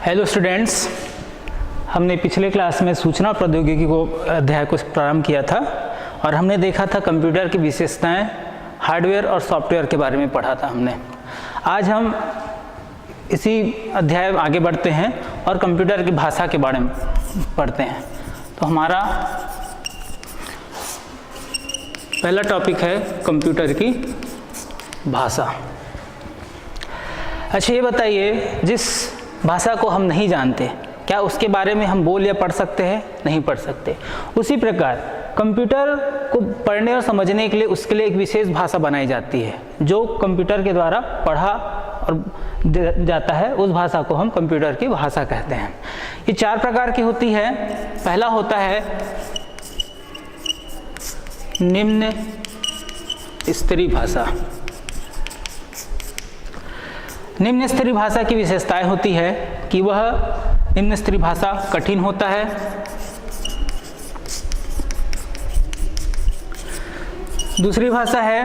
Hello students, हमने पिछले class में सूचना प्रौद्योगिकी को अध्याय को प्रारंभ किया था और हमने देखा था कंप्यूटर की विशेषताएं, हार्डवेयर और सॉफ्टवेयर के बारे में पढ़ा था हमने। आज हम इसी अध्याय आगे बढ़ते हैं और कंप्यूटर की भाषा के बारे में पढ़ते हैं। तो हमारा पहला टॉपिक है कंप्यूटर की भाषा। अच्छा, ये बताइए, जिस भाषा को हम नहीं जानते, क्या उसके बारे में हम बोल या पढ़ सकते हैं? नहीं पढ़ सकते। उसी प्रकार कंप्यूटर को पढ़ने और समझने के लिए उसके लिए एक विशेष भाषा बनाई जाती है जो कंप्यूटर के द्वारा पढ़ा और जाता है। उस भाषा को हम कंप्यूटर की भाषा कहते हैं। ये 4 प्रकार की होती है। पहला होता है निम्न स्तरीय भाषा। निम्न स्तरीय भाषा की विशेषताएं होती है कि वह निम्न स्तरीय भाषा कठिन होता है, दूसरी भाषा है,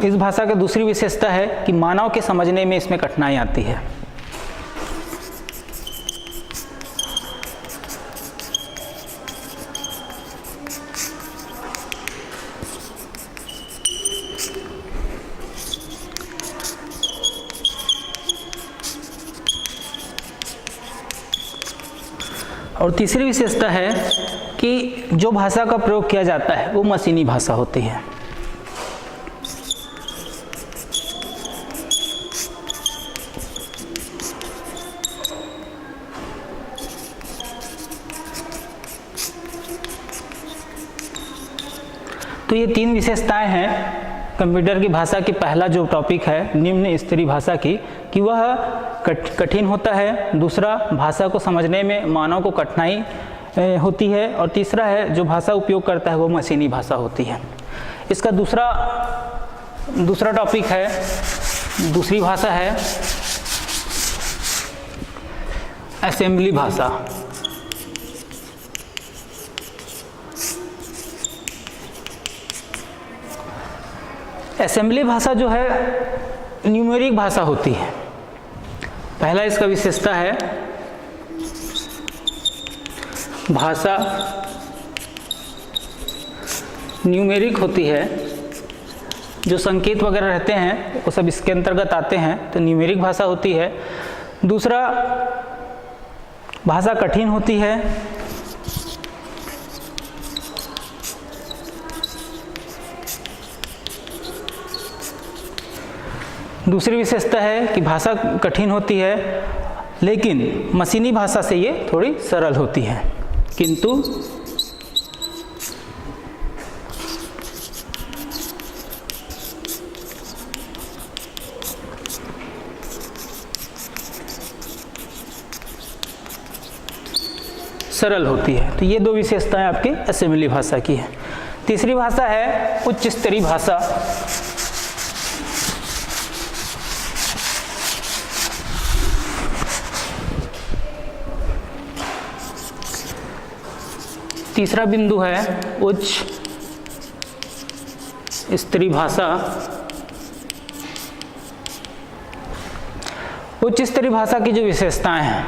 इस भाषा की दूसरी विशेषता है कि मानव के समझने में इसमें कठिनाई आती है। और तीसरी विशेषता है कि जो भाषा का प्रयोग किया जाता है वो मशीनी भाषा होती है। तो ये 3 विशेषताएं हैं कंप्यूटर की भाषा की। पहला जो टॉपिक है निम्न स्तरीय भाषा की, कि वह कठिन होता है, दूसरा भाषा को समझने में मानव को कठिनाई होती है, और तीसरा है जो भाषा उपयोग करता है वो मशीनी भाषा होती है। इसका दूसरा टॉपिक है, दूसरी भाषा है असेंबली भाषा। असेंबली भाषा जो है न्यूमेरिक भाषा होती है। पहला इसका विशेषता है भाषा न्यूमेरिक होती है। जो संकेत वगैरह रहते हैं वो सब इसके अंतर्गत आते हैं, तो न्यूमेरिक भाषा होती है। दूसरा, भाषा कठिन होती है। दूसरी विशेषता है कि भाषा कठिन होती है, लेकिन मशीनी भाषा से ये थोड़ी सरल होती है, किंतु सरल होती है। तो ये 2 विशेषताएं आपकी असेंबली भाषा की है। तीसरी भाषा है उच्च स्तरीय भाषा। तीसरा बिंदु है उच्च स्तरीय भाषा। उच्च स्तरीय भाषा की जो विशेषताएं हैं,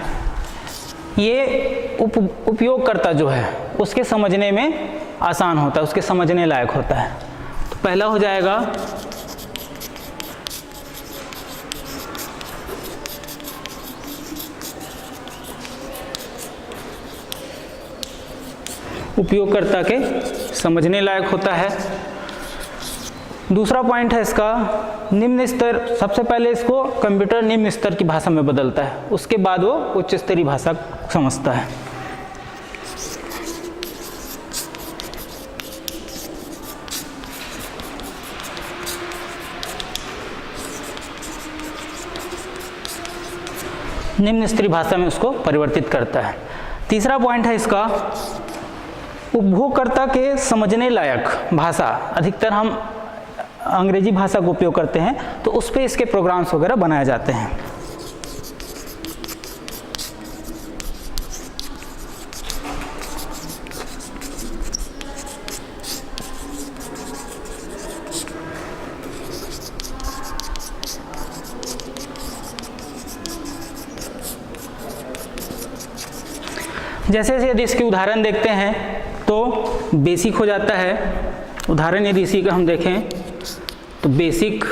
ये उपयोगकर्ता जो है उसके समझने में आसान होता है, उसके समझने लायक होता है। तो पहला हो जाएगा उपयोगकर्ता के समझने लायक होता है। दूसरा पॉइंट है इसका निम्न स्तर। सबसे पहले इसको कंप्यूटर निम्न स्तर की भाषा में बदलता है, उसके बाद वो उच्च स्तरीय भाषा समझता है। निम्न स्तरीय भाषा में उसको परिवर्तित करता है। तीसरा पॉइंट है इसका उपभोगकर्ता के समझने लायक भाषा। अधिकतर हम अंग्रेजी भाषा का उपयोग करते हैं, तो उस पे इसके प्रोग्राम्स वगैरह बनाए जाते हैं। जैसे यदि इसके उदाहरण देखते हैं तो बेसिक हो जाता है। उदाहरण यदि इसी का हम देखें तो बेसिक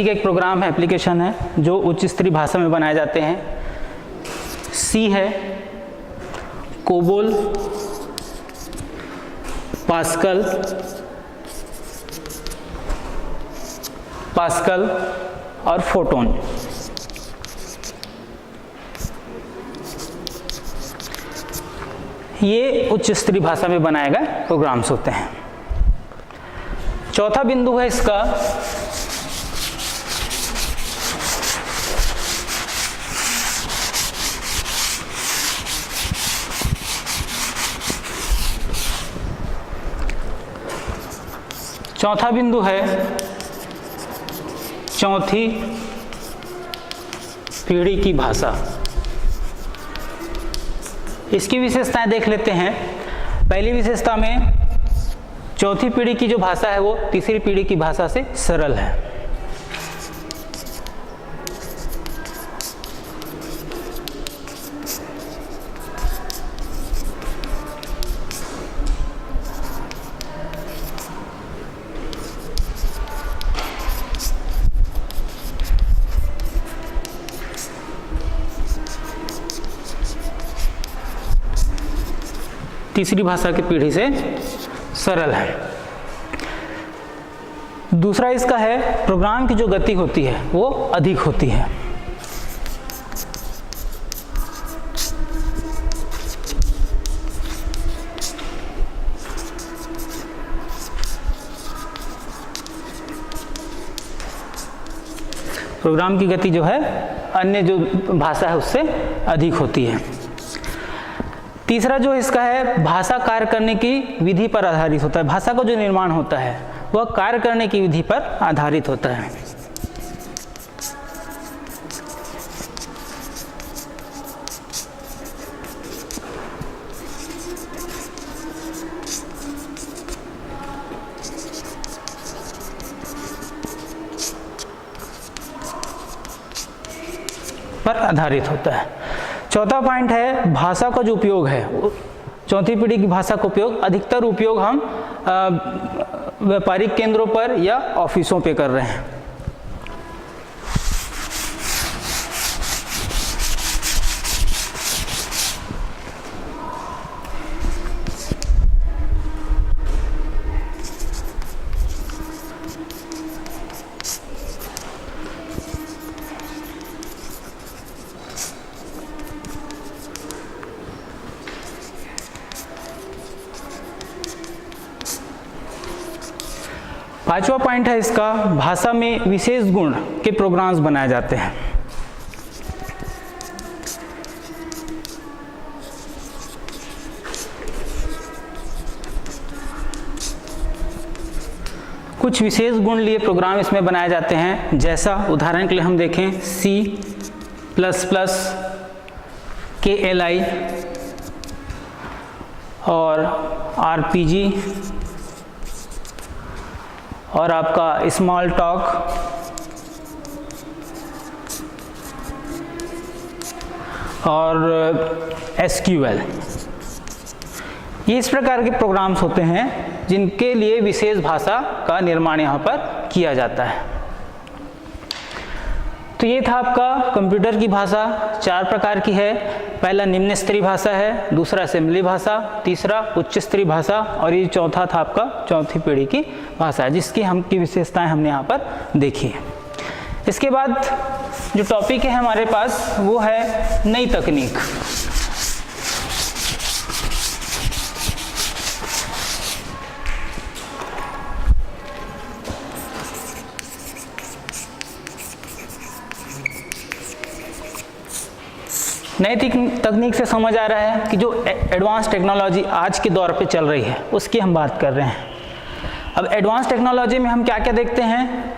एक प्रोग्राम है, एप्लीकेशन है जो उच्च स्तरीय भाषा में बनाए जाते हैं। सी है, कोबोल, पास्कल और फोटोन। ये उच्च स्तरीय भाषा में बनाए गए प्रोग्राम्स होते हैं। चौथा बिंदु है इसका चौथी पीढ़ी की भाषा। इसकी विशेषताएं देख लेते हैं। पहली विशेषता में चौथी पीढ़ी की जो भाषा है वो तीसरी पीढ़ी की भाषा से सरल है। तीसरी भाषा की पीढ़ी से सरल है। दूसरा इसका है प्रोग्राम की जो गति होती है वो अधिक होती है। प्रोग्राम की गति जो है अन्य जो भाषा है उससे अधिक होती है। तीसरा जो इसका है भाषा कार्य करने की विधि पर आधारित होता है। भाषा का जो निर्माण होता है वह कार्य करने की विधि पर आधारित होता है। चौथा पॉइंट है भाषा का जो उपयोग है, चौथी पीढ़ी की भाषा का उपयोग अधिकतर उपयोग हम व्यापारिक केंद्रों पर या ऑफिसों पे कर रहे हैं। पांचवा पॉइंट है इसका भाषा में विशेष गुण के प्रोग्राम्स बनाए जाते हैं। कुछ विशेष गुण लिए प्रोग्राम इसमें बनाए जाते हैं। जैसा उदाहरण के लिए हम देखें C++, KLI और RPG और आपका स्मॉल टॉक और SQL। ये इस प्रकार के प्रोग्राम्स होते हैं जिनके लिए विशेष भाषा का निर्माण यहाँ पर किया जाता है। तो ये था आपका कंप्यूटर की भाषा। 4 प्रकार की है। पहला निम्न स्तरीय भाषा है, दूसरा असेंबली भाषा, तीसरा उच्च स्तरीय भाषा और ये चौथा था आपका चौथी पीढ़ी की भाषा, जिसकी विशेषताएं हमने यहाँ पर देखी है। इसके बाद जो टॉपिक है हमारे पास वो है नई तकनीक। नई तकनीक से समझ आ रहा है कि जो एडवांस टेक्नोलॉजी आज के दौर पे चल रही है उसकी हम बात कर रहे हैं। अब एडवांस टेक्नोलॉजी में हम क्या क्या देखते हैं?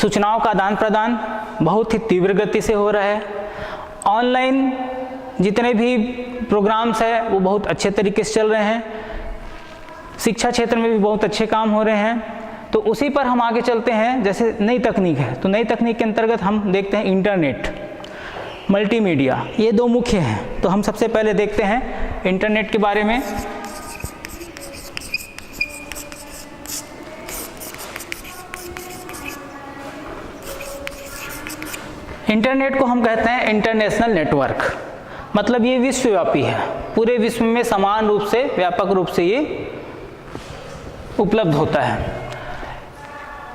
सूचनाओं का आदान प्रदान बहुत ही तीव्र गति से हो रहा है। ऑनलाइन जितने भी प्रोग्राम्स हैं वो बहुत अच्छे तरीके से चल रहे हैं। शिक्षा क्षेत्र में भी बहुत अच्छे काम हो रहे हैं। तो उसी पर हम आगे चलते हैं। जैसे नई तकनीक है तो नई तकनीक के अंतर्गत हम देखते हैं इंटरनेट। मल्टीमीडिया, ये दो मुख्य हैं। तो हम सबसे पहले देखते हैं इंटरनेट के बारे में। इंटरनेट को हम कहते हैं इंटरनेशनल नेटवर्क, मतलब ये विश्वव्यापी है, पूरे विश्व में समान रूप से, व्यापक रूप से ये उपलब्ध होता है।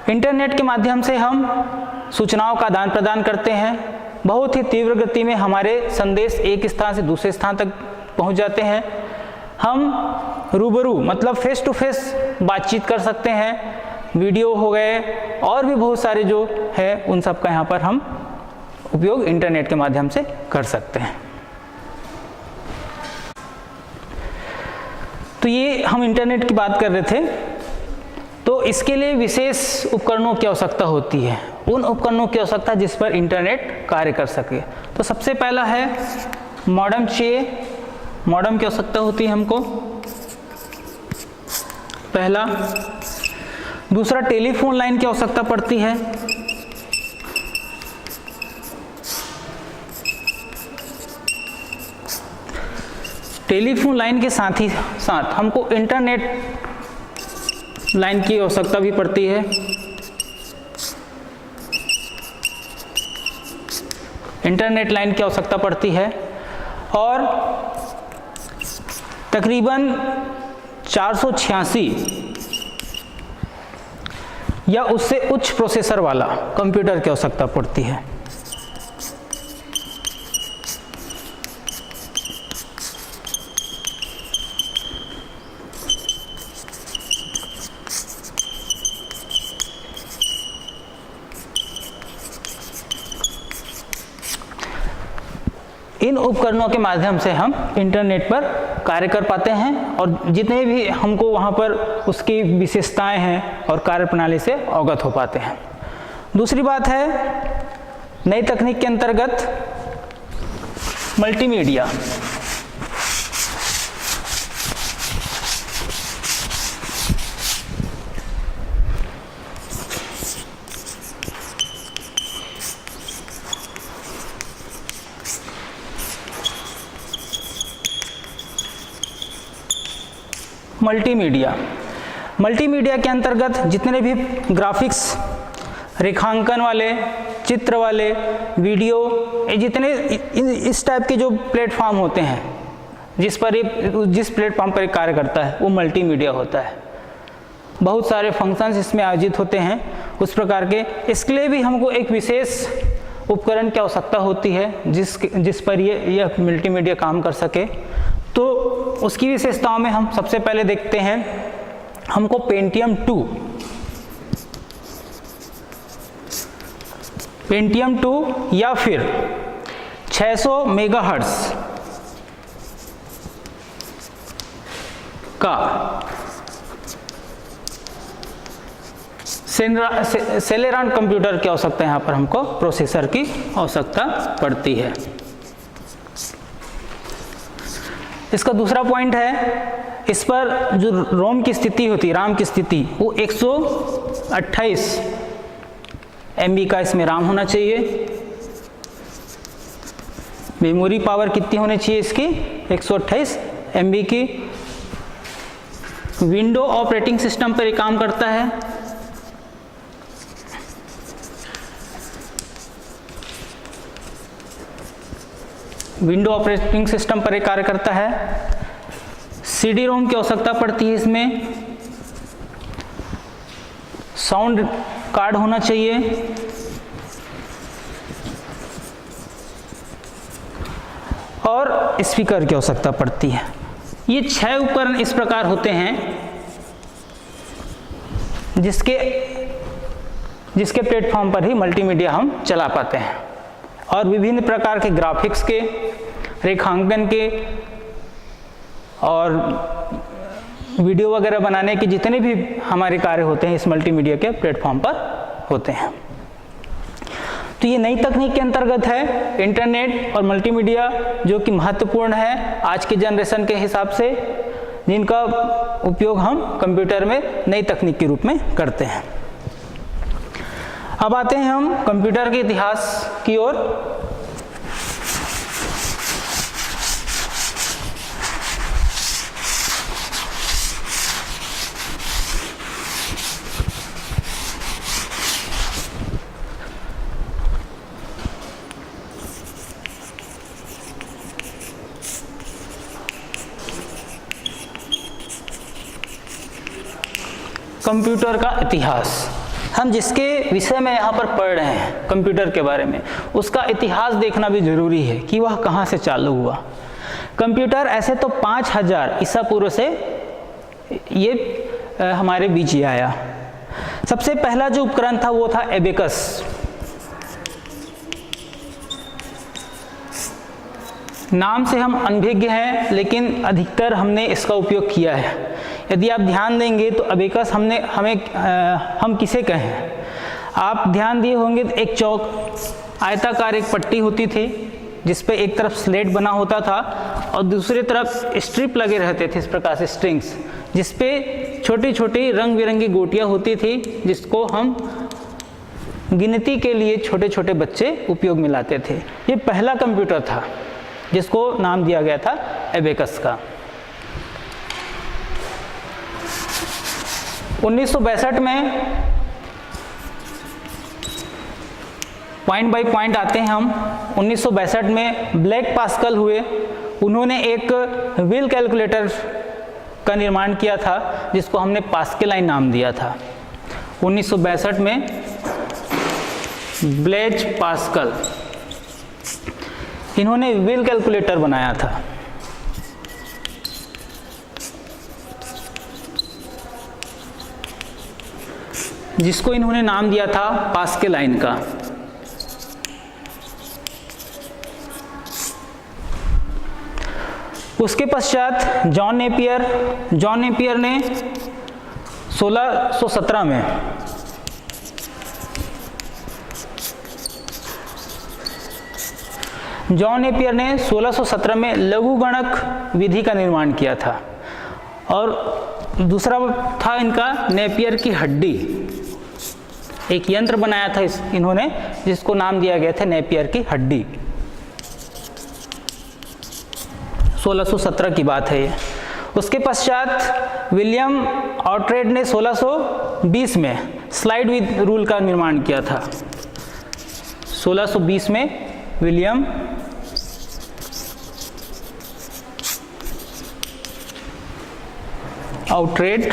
इंटरनेट के माध्यम से हम सूचनाओं का आदान प्रदान करते हैं, बहुत ही तीव्र गति में हमारे संदेश एक स्थान से दूसरे स्थान तक पहुंच जाते हैं। हम रूबरू मतलब फेस टू फेस बातचीत कर सकते हैं, वीडियो हो गए और भी बहुत सारे जो है उन सब का यहाँ पर हम उपयोग इंटरनेट के माध्यम से कर सकते हैं। तो ये हम इंटरनेट की बात कर रहे थे। तो इसके लिए विशेष उपकरणों की आवश्यकता होती है, उन उपकरणों की आवश्यकता जिस पर इंटरनेट कार्य कर सके। तो सबसे पहला है मॉडेम चाहिए, मॉडेम की आवश्यकता होती है हमको, पहला। दूसरा टेलीफोन लाइन की आवश्यकता पड़ती है, टेलीफोन लाइन के साथ ही साथ हमको इंटरनेट लाइन की आवश्यकता भी पड़ती है। इंटरनेट लाइन की आवश्यकता पड़ती है और तकरीबन 486 या उससे उच्च प्रोसेसर वाला कंप्यूटर की आवश्यकता पड़ती है। इन उपकरणों के माध्यम से हम इंटरनेट पर कार्य कर पाते हैं और जितने भी हमको वहाँ पर उसकी विशेषताएं हैं और कार्यप्रणाली से अवगत हो पाते हैं। दूसरी बात है नई तकनीक के अंतर्गत मल्टीमीडिया। मल्टीमीडिया के अंतर्गत जितने भी ग्राफिक्स, रेखांकन वाले, चित्र वाले, वीडियो, जितने इस टाइप के जो प्लेटफॉर्म होते हैं जिस प्लेटफॉर्म पर कार्य करता है वो मल्टीमीडिया होता है। बहुत सारे फंक्शंस इसमें आयोजित होते हैं उस प्रकार के। इसके लिए भी हमको एक विशेष उपकरण की आवश्यकता होती है जिस पर यह मल्टीमीडिया काम कर सके। तो उसकी विशेषताओं में हम सबसे पहले देखते हैं हमको पेंटियम 2 या फिर 600 मेगाहर्ट्ज का सेलेरॉन कंप्यूटर की आवश्यकता यहाँ पर हमको प्रोसेसर की आवश्यकता पड़ती है। इसका दूसरा पॉइंट है इस पर जो रोम की स्थिति होती है, राम की स्थिति, वो 128 MB का इसमें राम होना चाहिए। मेमोरी पावर कितनी होनी चाहिए इसकी? 128 MB की। विंडो ऑपरेटिंग सिस्टम पर ये काम करता है। विंडो ऑपरेटिंग सिस्टम पर एक कार्य करता है। CD रोम की आवश्यकता पड़ती है इसमें। साउंड कार्ड होना चाहिए। और स्पीकर की आवश्यकता पड़ती है। ये 6 उपकरण इस प्रकार होते हैं जिसके प्लेटफॉर्म पर ही मल्टीमीडिया हम चला पाते हैं। और विभिन्न प्रकार के ग्राफिक्स के, रेखांकन के और वीडियो वगैरह बनाने के जितने भी हमारे कार्य होते हैं इस मल्टीमीडिया के प्लेटफॉर्म पर होते हैं। तो ये नई तकनीक के अंतर्गत है इंटरनेट और मल्टीमीडिया, जो कि महत्वपूर्ण है आज के जनरेशन के हिसाब से, जिनका उपयोग हम कंप्यूटर में नई तकनीक के रूप में करते हैं। अब आते हैं हम कंप्यूटर के इतिहास की ओर। कंप्यूटर का इतिहास। हम जिसके विषय में यहाँ पर पढ़ रहे हैं कंप्यूटर के बारे में, उसका इतिहास देखना भी जरूरी है कि वह कहाँ से चालू हुआ। कंप्यूटर ऐसे तो 5000 ईसा पूर्व से ये हमारे बीच ही आया। सबसे पहला जो उपकरण था वो था एबेकस। नाम से हम अनभिज्ञ हैं, लेकिन अधिकतर हमने इसका उपयोग किया है। यदि आप ध्यान देंगे तो एबेकस हम किसे कहें, आप ध्यान दिए होंगे तो एक चौक आयताकार एक पट्टी होती थी जिस पे एक तरफ स्लेट बना होता था और दूसरी तरफ स्ट्रिप लगे रहते थे, इस प्रकार से स्ट्रिंग्स, जिस पे छोटी छोटी रंग बिरंगी गोटियां होती थी जिसको हम गिनती के लिए छोटे छोटे बच्चे उपयोग में लाते थे। ये पहला कंप्यूटर था जिसको नाम दिया गया था एबेकस का। 1962 में पॉइंट बाय पॉइंट आते हैं हम। 1962 में ब्लैक पास्कल हुए, उन्होंने एक व्हील कैलकुलेटर का निर्माण किया था जिसको हमने पास्कलाइन नाम दिया था। 1962 में ब्लेज पास्कल, इन्होंने व्हील कैलकुलेटर बनाया था। जिसको इन्होंने नाम दिया था पास्कलाइन का। उसके पश्चात जॉन नेपियर ने 1617 में जॉन नेपियर ने 1617 में लघुगणक विधि का निर्माण किया था। और दूसरा था इनका नेपियर की हड्डी, एक यंत्र बनाया था इन्होंने जिसको नाम दिया गया था नेपियर की हड्डी। 1617 की बात है ये। उसके पश्चात विलियम ऑर्ट्रेड ने 1620 में स्लाइड विद रूल का निर्माण किया था। 1620 में विलियम ऑर्ट्रेड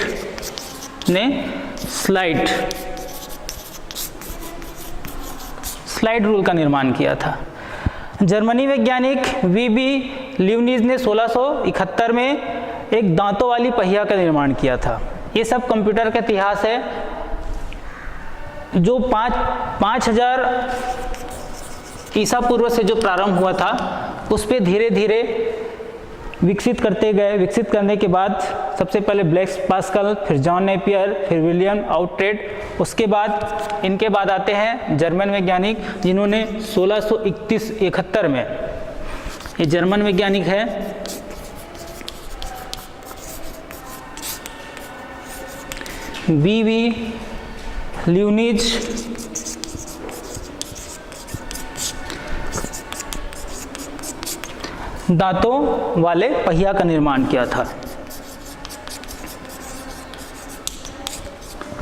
ने स्लाइड रूल का निर्माण किया था। जर्मनी वैज्ञानिक वीबी ल्यूनीज ने 1671 में एक दांतों वाली पहिया का निर्माण किया था। ये सब कंप्यूटर का इतिहास है जो 5000 ईसा पूर्व से जो प्रारंभ हुआ था उस पे धीरे धीरे विकसित करते गए। विकसित करने के बाद सबसे पहले ब्लैक पास्कल, फिर जॉन नेपियर, फिर विलियम ऑर्ट्रेड, उसके बाद इनके बाद आते हैं जर्मन वैज्ञानिक जिन्होंने 1671 में, ये जर्मन वैज्ञानिक है वीबी ल्यूनीज, दांतों वाले पहिया का निर्माण किया था।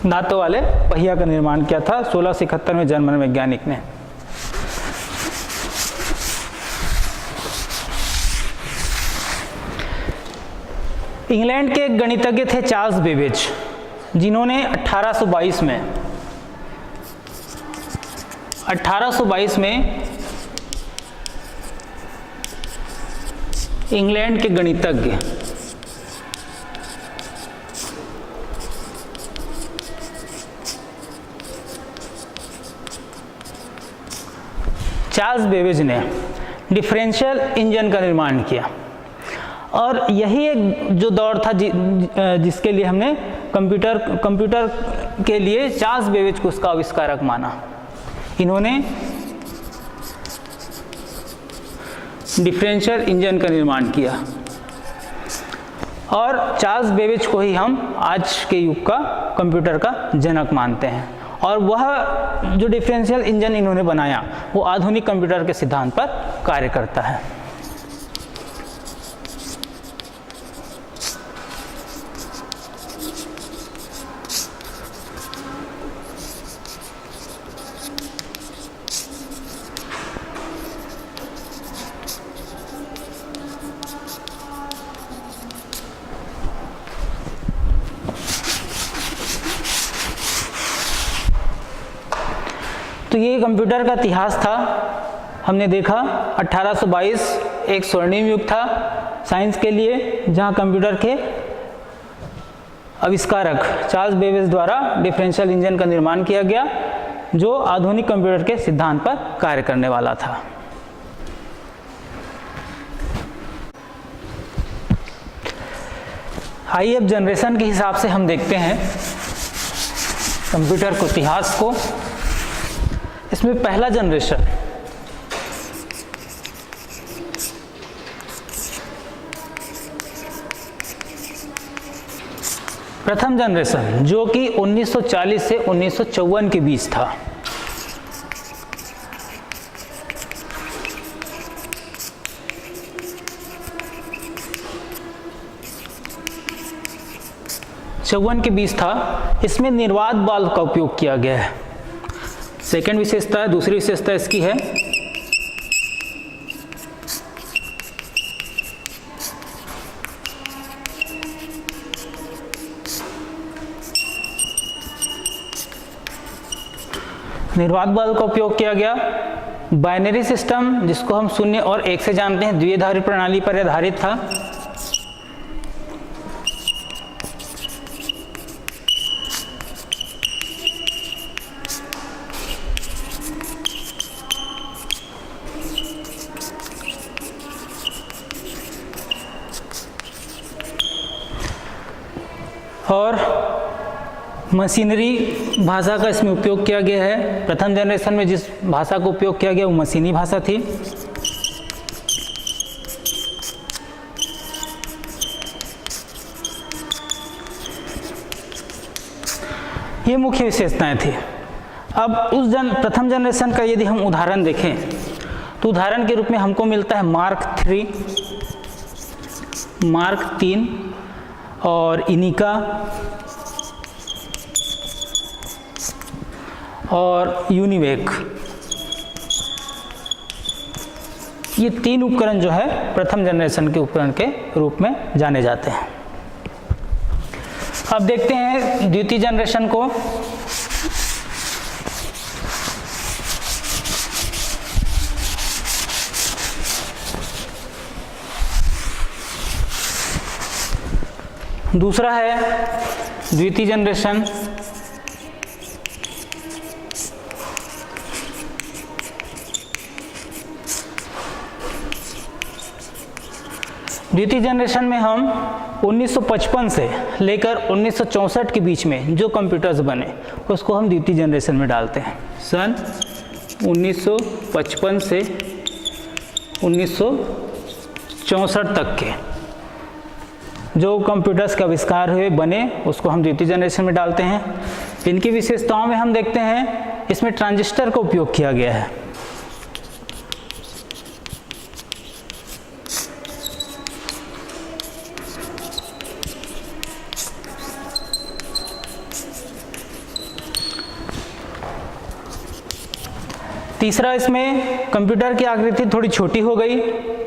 दांतों वाले पहिया का निर्माण किया था 1671 में जर्मन वैज्ञानिक ने। इंग्लैंड के एक गणितज्ञ थे चार्ल्स बेबेज, जिन्होंने 1822 में इंग्लैंड के गणितज्ञ चार्ल्स बेबेज ने डिफरेंशियल इंजन का निर्माण किया। और यही एक जो दौर था जिसके लिए हमने कंप्यूटर के लिए चार्ल्स बेबेज को उसका आविष्कारक माना। इन्होंने डिफरेंशियल इंजन का निर्माण किया और चार्ल्स बेबेज को ही हम आज के युग का कंप्यूटर का जनक मानते हैं। और वह जो डिफरेंशियल इंजन इन्होंने बनाया वो आधुनिक कंप्यूटर के सिद्धांत पर कार्य करता है। तो ये कंप्यूटर का इतिहास था। हमने देखा 1822 एक स्वर्णिम युग था साइंस के लिए, जहाँ कंप्यूटर के आविष्कारक चार्ल्स बेबेज द्वारा डिफरेंशियल इंजन का निर्माण किया गया, जो आधुनिक कंप्यूटर के सिद्धांत पर कार्य करने वाला था। आइए अब जनरेशन के हिसाब से हम देखते हैं कंप्यूटर को इतिहास को। इसमें पहला जनरेशन प्रथम जनरेशन जो कि 1940 से 1954 के बीच था। के बीच था। इसमें निर्वात बल्ब का उपयोग किया गया है। सेकेंड विशेषता है, दूसरी विशेषता इसकी है निर्वात बल्ब का उपयोग किया गया। बाइनरी सिस्टम, जिसको हम 0 और 1 से जानते हैं, द्विआधारी प्रणाली पर आधारित था। और मशीनरी भाषा का इसमें उपयोग किया गया है। प्रथम जनरेशन में जिस भाषा का उपयोग किया गया वो मशीनी भाषा थी। ये मुख्य विशेषताएं थी। अब उस प्रथम जनरेशन का यदि हम उदाहरण देखें तो उदाहरण के रूप में हमको मिलता है मार्क 3, मार्क 3 और इनिका और यूनिवेक। ये 3 उपकरण जो है प्रथम जनरेशन के उपकरण के रूप में जाने जाते हैं। अब देखते हैं द्वितीय जनरेशन को। दूसरा है द्वितीय जनरेशन। द्वितीय जनरेशन में हम 1955 से लेकर 1964 के बीच में जो कंप्यूटर्स बने उसको हम द्वितीय जनरेशन में डालते हैं। सन 1955 से 1964 तक के जो कंप्यूटर्स का आविष्कार हुए बने उसको हम द्वितीय जनरेशन में डालते हैं। इनकी विशेषताओं में हम देखते हैं इसमें ट्रांजिस्टर का उपयोग किया गया है। तीसरा, इसमें कंप्यूटर की आकृति थोड़ी छोटी हो गई।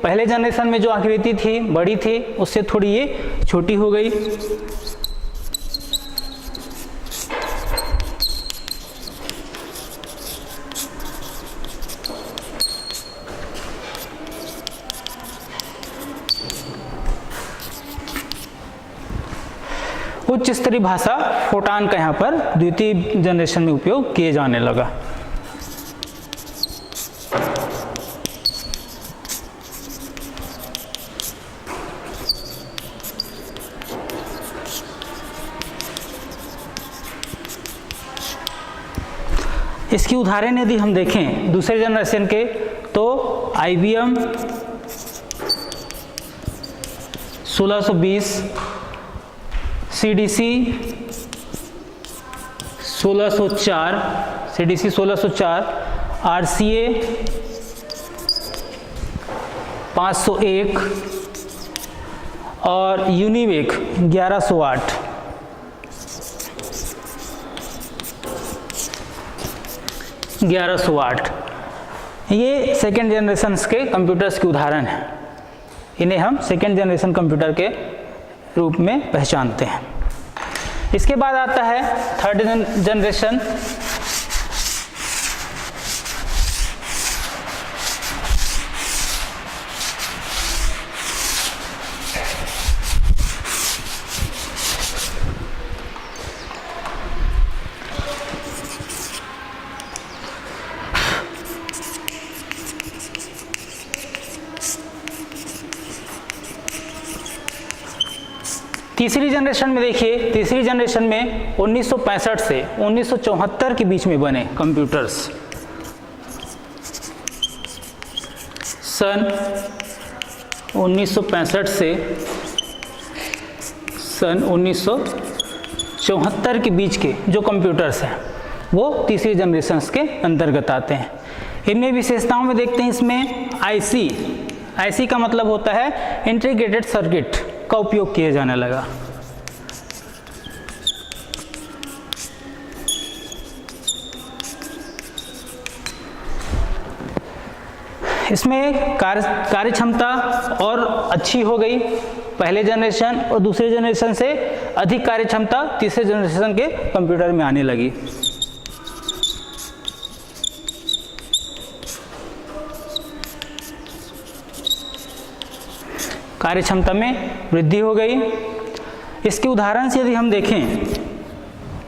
पहले जनरेशन में जो आकृति थी बड़ी थी, उससे थोड़ी ये छोटी हो गई। उच्च स्तरीय भाषा फोटान का यहाँ पर द्वितीय जनरेशन में उपयोग किए जाने लगा। इसकी उदाहरण यदि हम देखें दूसरे जनरेशन के तो IBM 1620, CDC 1604, RCA 501 और यूनिवेक 1108। ये सेकेंड जनरेशन के कंप्यूटर्स के उदाहरण हैं। इन्हें हम सेकेंड जनरेशन कंप्यूटर के रूप में पहचानते हैं। इसके बाद आता है थर्ड जनरेशन। तीसरी जनरेशन में देखिए, तीसरी जनरेशन में 1965 से 1974 के बीच में बने कंप्यूटर्स। सन 1965 से सन 1974 के बीच के जो कंप्यूटर्स हैं वो तीसरी जनरेशन के अंतर्गत आते हैं। इनमें विशेषताओं में देखते हैं, इसमें आईसी का मतलब होता है इंटीग्रेटेड सर्किट का उपयोग किया जाने लगा। इसमें कार्य क्षमता और अच्छी हो गई पहले जनरेशन और दूसरे जनरेशन से अधिक कार्य क्षमता तीसरे जनरेशन के कंप्यूटर में आने लगी। कार्य क्षमता में वृद्धि हो गई। इसके उदाहरण से यदि हम देखें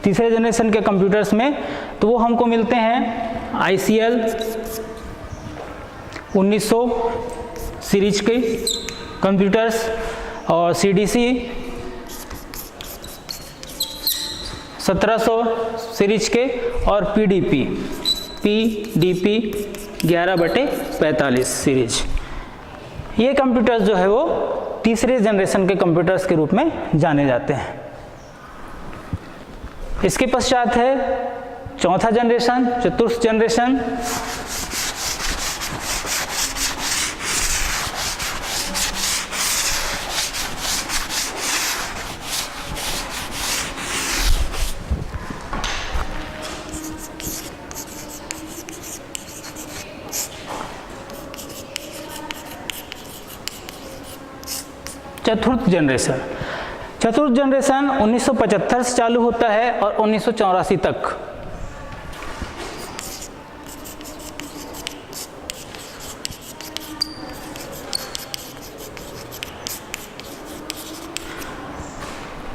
तीसरे जनरेशन के कंप्यूटर्स में तो वो हमको मिलते हैं ICL 1900 सीरीज के कंप्यूटर्स और CDC 1700 सीरीज के और PDP 11/45 सीरीज। ये कंप्यूटर्स जो है वो तीसरे जनरेशन के कंप्यूटर्स के रूप में जाने जाते हैं। इसके पश्चात है चौथा जनरेशन, चतुर्थ जनरेशन। चतुर्थ जनरेशन 1975 से चालू होता है और 1984 तक।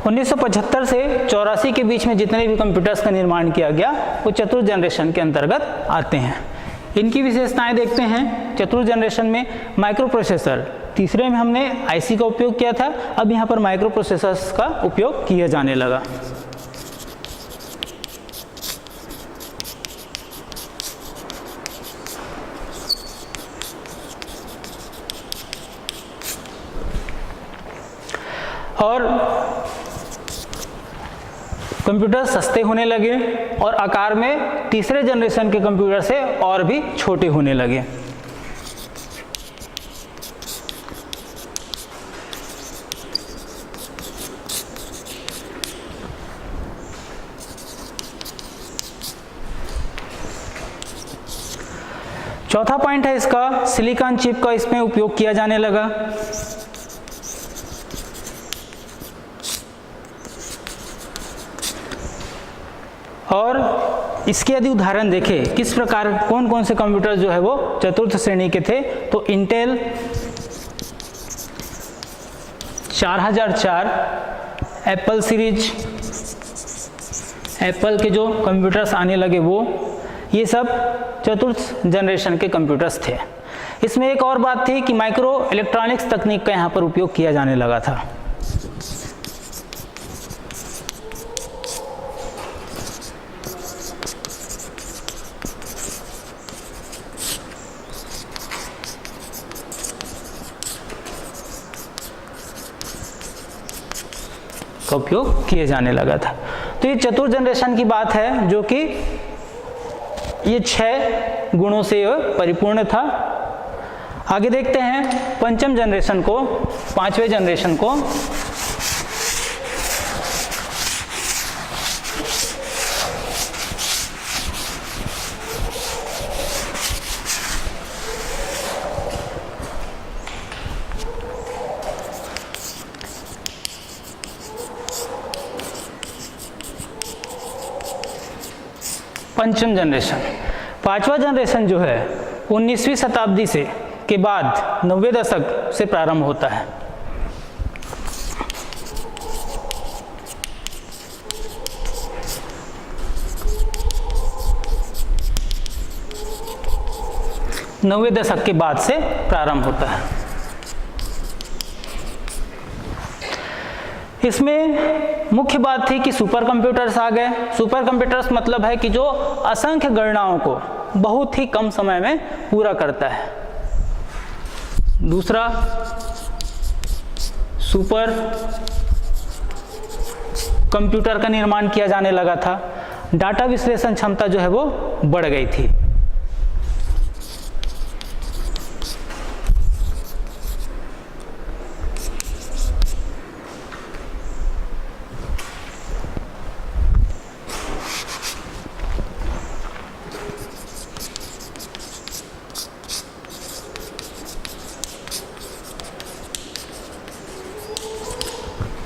उन्नीस सौ 75 से 84 के बीच में जितने भी कंप्यूटर्स का निर्माण किया गया वो चतुर्थ जनरेशन के अंतर्गत आते हैं। इनकी विशेषताएं देखते हैं। चतुर्थ जनरेशन में माइक्रो प्रोसेसर, तीसरे में हमने आईसी का उपयोग किया था, अब यहाँ पर माइक्रो प्रोसेसर्स का उपयोग किया जाने लगा। और कंप्यूटर सस्ते होने लगे और आकार में तीसरे जनरेशन के कंप्यूटर से और भी छोटे होने लगे। चौथा पॉइंट है इसका, सिलिकॉन चिप का इसमें उपयोग किया जाने लगा। और इसके यदि उदाहरण देखें किस प्रकार कौन कौन से कंप्यूटर जो है वो चतुर्थ श्रेणी के थे, तो इंटेल 4004, एप्पल सीरीज, एप्पल के जो कंप्यूटर्स आने लगे वो, ये सब चतुर्थ जनरेशन के कंप्यूटर्स थे। इसमें एक और बात थी कि माइक्रो इलेक्ट्रॉनिक्स तकनीक का यहाँ पर उपयोग किया जाने लगा था। का उपयोग किए जाने लगा था। तो ये चतुर्थ जनरेशन की बात है जो कि ये 6 गुणों से परिपूर्ण था। आगे देखते हैं पंचम जनरेशन को, पांचवें जनरेशन को। पंचम जनरेशन, पांचवा जनरेशन जो है 19वीं शताब्दी से के बाद 90 दशक से प्रारंभ होता है। नब्बे दशक के बाद से प्रारंभ होता है। इसमें मुख्य बात थी कि सुपर कंप्यूटर्स आ गए। सुपर कंप्यूटर्स मतलब है कि जो असंख्य गणनाओं को बहुत ही कम समय में पूरा करता है। दूसरा, सुपर कंप्यूटर का निर्माण किया जाने लगा था। डाटा विश्लेषण क्षमता जो है वो बढ़ गई थी।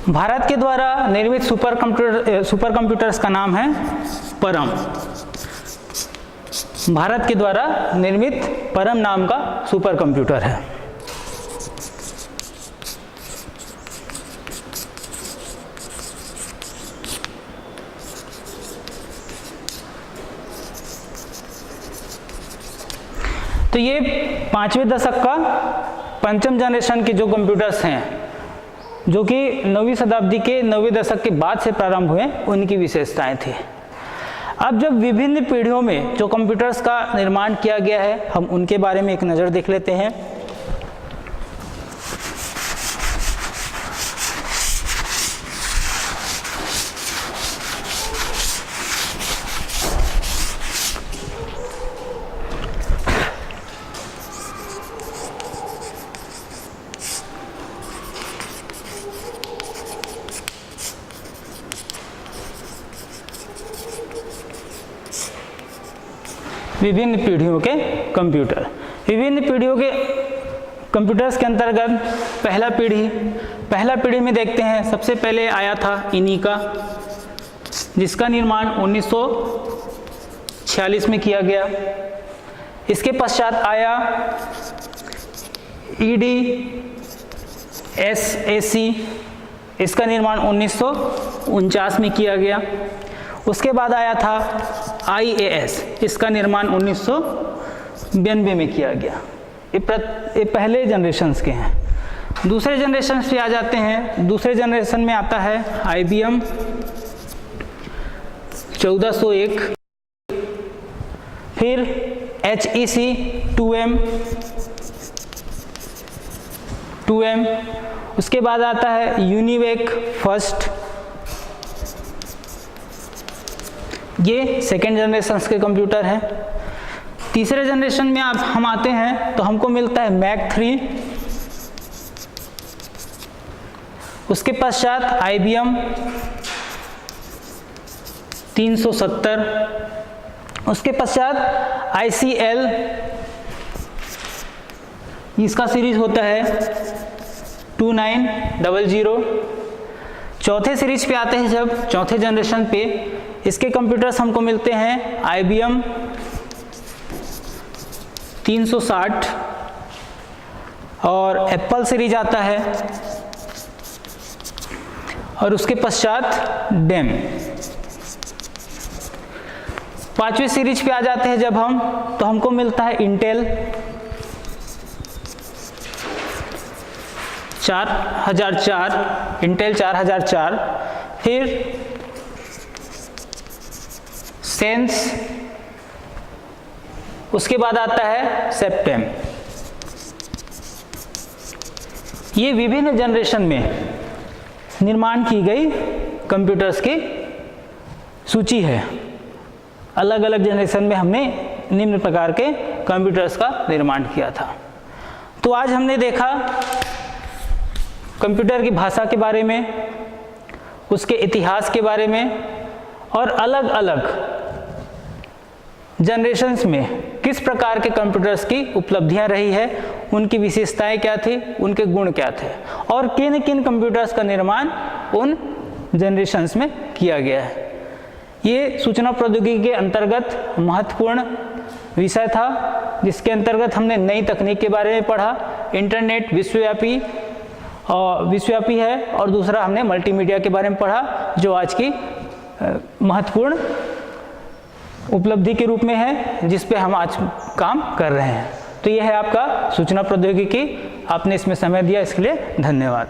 भारत के द्वारा निर्मित सुपर कंप्यूटर्स का नाम है परम। भारत के द्वारा निर्मित परम नाम का सुपर कंप्यूटर है। तो ये 5वें दशक का पंचम जनरेशन के जो कंप्यूटर्स हैं, जो कि 9वीं शताब्दी के 9वें दशक के बाद से प्रारंभ हुए, उनकी विशेषताएं थी। अब जब विभिन्न पीढ़ियों में जो कंप्यूटर्स का निर्माण किया गया है, हम उनके बारे में एक नज़र देख लेते हैं। विभिन्न पीढ़ियों के कंप्यूटर। विभिन्न पीढ़ियों के कंप्यूटर्स के अंतर्गत पहला पीढ़ी में देखते हैं, सबसे पहले आया था इनिका, जिसका निर्माण 1946 में किया गया। इसके पश्चात आया EDSAC, इसका निर्माण 1949 में किया गया। उसके बाद आया था IAS, इसका निर्माण 1992 में किया गया। ये पहले जनरेशन्स के हैं। दूसरे जनरेशन्स पे आ जाते हैं। दूसरे जनरेशन में आता है IBM 1401, फिर HEC 2M, उसके बाद आता है यूनिवेक फर्स्ट। ये सेकेंड जनरेशन के कंप्यूटर हैं। तीसरे जनरेशन में हम आते हैं तो हमको मिलता है मैक 3। उसके पश्चात IBM 370, उसके पश्चात ICL, इसका सीरीज होता है 2900। चौथे सीरीज पे आते हैं, जब चौथे जनरेशन पे इसके कंप्यूटर्स हमको मिलते हैं IBM 360 और एप्पल सीरीज आता है, और उसके पश्चात डेम। पांचवी सीरीज पे आ जाते हैं जब हम, तो हमको मिलता है इंटेल 4004, इंटेल 4004, फिर सेंस, उसके बाद आता है सेप्टेम। ये विभिन्न जनरेशन में निर्माण की गई कंप्यूटर्स की सूची है। अलग अलग जनरेशन में हमने निम्न प्रकार के कंप्यूटर्स का निर्माण किया था। तो आज हमने देखा कंप्यूटर की भाषा के बारे में, उसके इतिहास के बारे में, और अलग अलग जनरेशन्स में किस प्रकार के कंप्यूटर्स की उपलब्धियां रही है, उनकी विशेषताएं क्या थी, उनके गुण क्या थे, और किन किन कंप्यूटर्स का निर्माण उन जनरेशन्स में किया गया है। ये सूचना प्रौद्योगिकी के अंतर्गत महत्वपूर्ण विषय था, जिसके अंतर्गत हमने नई तकनीक के बारे में पढ़ा। इंटरनेट विश्वव्यापी है, और दूसरा हमने मल्टीमीडिया के बारे में पढ़ा, जो आज की महत्वपूर्ण उपलब्धि के रूप में है, जिस पे हम आज काम कर रहे हैं। तो यह है आपका सूचना प्रौद्योगिकी। आपने इसमें समय दिया, इसके लिए धन्यवाद।